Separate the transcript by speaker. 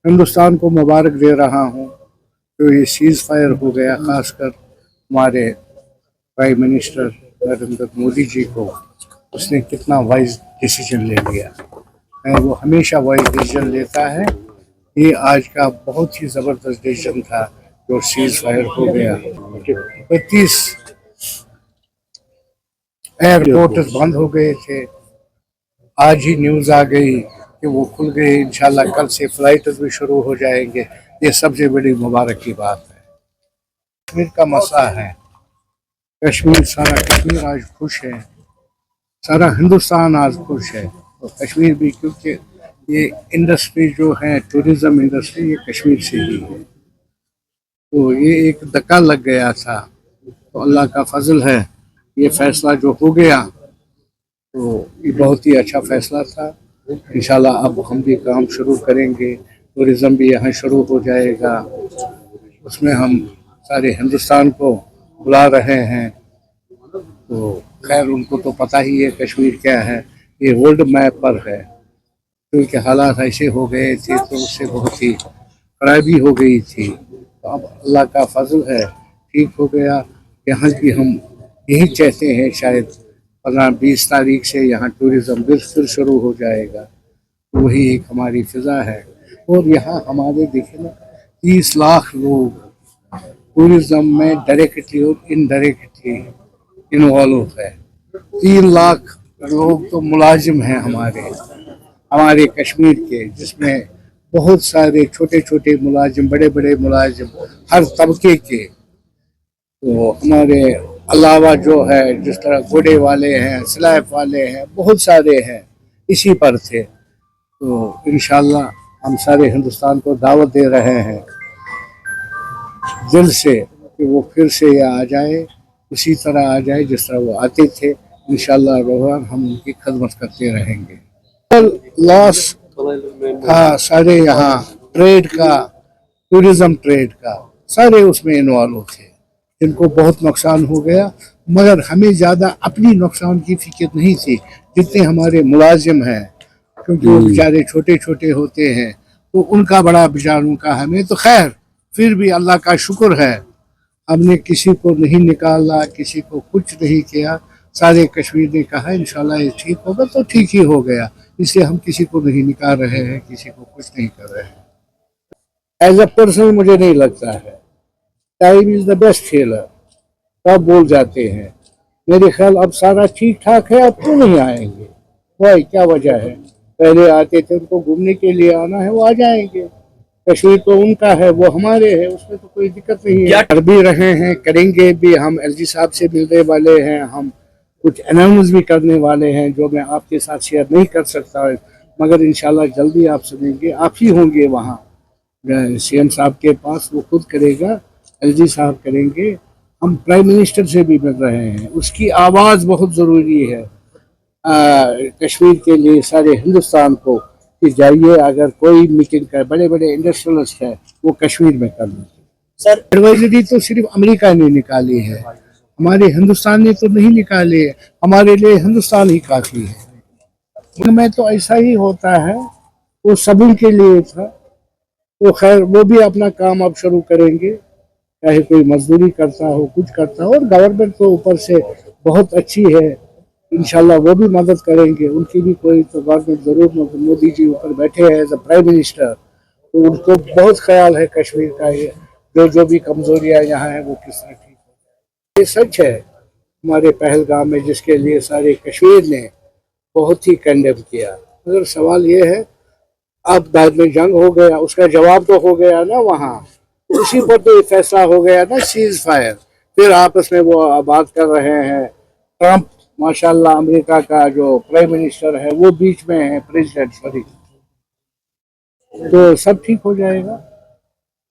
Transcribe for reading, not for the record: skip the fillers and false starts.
Speaker 1: हिंदुस्तान को मुबारक दे रहा हूँ जो ये सीज़ फायर हो गया, खासकर हमारे प्राइम मिनिस्टर नरेंद्र मोदी जी को। उसने कितना वाइज डिसीजन ले लिया, वो हमेशा वाइज डिसीजन लेता है। ये आज का बहुत ही ज़बरदस्त डिसीजन था जो सीज़ फायर हो गया। 32 एयरपोर्ट बंद हो गए थे, आज ही न्यूज़ आ गई कि वो खुल गए। इंशाल्लाह कल से फ्लाइट भी शुरू हो जाएंगे। ये सबसे बड़ी मुबारक की बात है। कश्मीर का मसला है, सारा कश्मीर आज खुश है, सारा हिंदुस्तान आज खुश है। तो कश्मीर भी, क्योंकि ये इंडस्ट्री जो है टूरिज्म इंडस्ट्री, ये कश्मीर से ही है। तो ये एक धक्का लग गया था, तो अल्लाह का फजल है ये फैसला जो हो गया, तो ये बहुत ही अच्छा फैसला था। इंशाल्लाह अब हम भी काम शुरू करेंगे, टूरिज़्म भी यहाँ शुरू हो जाएगा। उसमें हम सारे हिंदुस्तान को बुला रहे हैं। तो खैर उनको तो पता ही है कश्मीर क्या है, ये वर्ल्ड मैप पर है। क्योंकि हालात ऐसे हो गए थे तो उससे बहुत ही खराबी हो गई थी। तो अब अल्लाह का फजल है, ठीक हो गया। यहाँ की हम यही चाहते हैं, शायद 15-20 तारीख से यहाँ टूरिज़्म फिर शुरू हो जाएगा। वही एक हमारी फिजा है। और यहाँ हमारे देखे ना 30 लाख लोग टूरिज़्म में डायरेक्टली और इनडायरेक्टली इन्वॉल्व है। 3 लाख लोग तो मुलाजिम हैं हमारे कश्मीर के, जिसमें बहुत सारे छोटे छोटे मुलाजिम, बड़े बड़े मुलाजिम, हर तबके के। तो हमारे अलावा जो है, जिस तरह घोड़े वाले हैं, स्लैब वाले हैं, बहुत सारे हैं, इसी पर थे। तो इंशाल्लाह हम सारे हिंदुस्तान को दावत दे रहे हैं दिल से कि वो फिर से ये आ जाए, उसी तरह आ जाए जिस तरह वो आते थे। इंशाल्लाह रहमान हम उनकी खदमत करते रहेंगे। लॉस था सारे यहाँ ट्रेड का, टूरिज्म ट्रेड का, सारे उसमें इन्वॉल्व थे, जिनको बहुत नुकसान हो गया। मगर हमें ज़्यादा अपनी नुकसान की फिक्र नहीं थी जितने हमारे मुलाजिम हैं, क्योंकि वो बेचारे छोटे छोटे होते हैं। तो उनका बड़ा बेचारों का हमें तो खैर फिर भी अल्लाह का शुक्र है, हमने किसी को नहीं निकाला, किसी को कुछ नहीं किया। सारे कश्मीर ने कहा इंशाल्लाह ये ठीक होगा, तो ठीक ही हो गया। इसलिए हम किसी को नहीं निकाल रहे हैं, किसी को कुछ नहीं कर रहे हैं। एज अ पर्सन मुझे नहीं लगता है time is the best healer. सब बोल जाते हैं, मेरे ख्याल अब सारा ठीक ठाक है, अब क्यों नहीं आएंगे? भाई क्या वजह है? पहले आते थे, उनको घूमने के लिए आना है, वो आ जाएंगे। कश्मीर तो उनका है, वो हमारे है, उसमें तो कोई दिक्कत नहीं है। कर भी रहे हैं, करेंगे भी। हम एलजी साहब से मिलने वाले हैं, हम कुछ अनाउंस भी करने वाले हैं जो मैं आपके साथ शेयर नहीं कर सकता, मगर इंशाल्लाह जल्दी आप सुनेंगे। आप ही होंगे वहाँ सीएम साहब के पास, वो खुद करेगा, एलजी साहब करेंगे। हम प्राइम मिनिस्टर से भी मिल रहे हैं, उसकी आवाज़ बहुत ज़रूरी है कश्मीर के लिए, सारे हिंदुस्तान को, कि जाइए अगर कोई मीटिंग कर, बड़े बड़े इंडस्ट्रियलिस्ट है वो कश्मीर में कर लें। सर एडवाइजरी तो सिर्फ अमेरिका ने निकाली है, हमारे हिंदुस्तान ने तो नहीं निकाले। हमारे लिए हिंदुस्तान ही काफ़ी है। में तो ऐसा ही होता है, वो सभी के लिए था। तो खैर वो भी अपना काम अब शुरू करेंगे, चाहे कोई मजदूरी करता हो, कुछ करता हो। और गवर्नमेंट तो ऊपर से बहुत अच्छी है, इंशाल्लाह वो भी मदद करेंगे। उनकी भी कोई तो गवर्नमेंट ज़रूर, मोदी जी ऊपर बैठे हैं एज अ प्राइम मिनिस्टर, तो उनको बहुत ख्याल है कश्मीर का। ये जो भी कमज़ोरियाँ यहाँ हैं वो किस तरह ठीक हो। ये सच है हमारे पहलगाम में, जिसके लिए सारे कश्मीर ने बहुत ही कंडेम किया। मगर सवाल ये है, अब बाद में जंग हो गया, उसका जवाब तो हो गया ना वहाँ, उसी पर तो फैसला हो गया ना, सीज फायर। फिर आपस में वो बात कर रहे हैं। ट्रंप माशाल्लाह अमेरिका का जो प्राइम मिनिस्टर है वो बीच में है, प्रेसिडेंट सॉरी, तो सब ठीक हो जाएगा।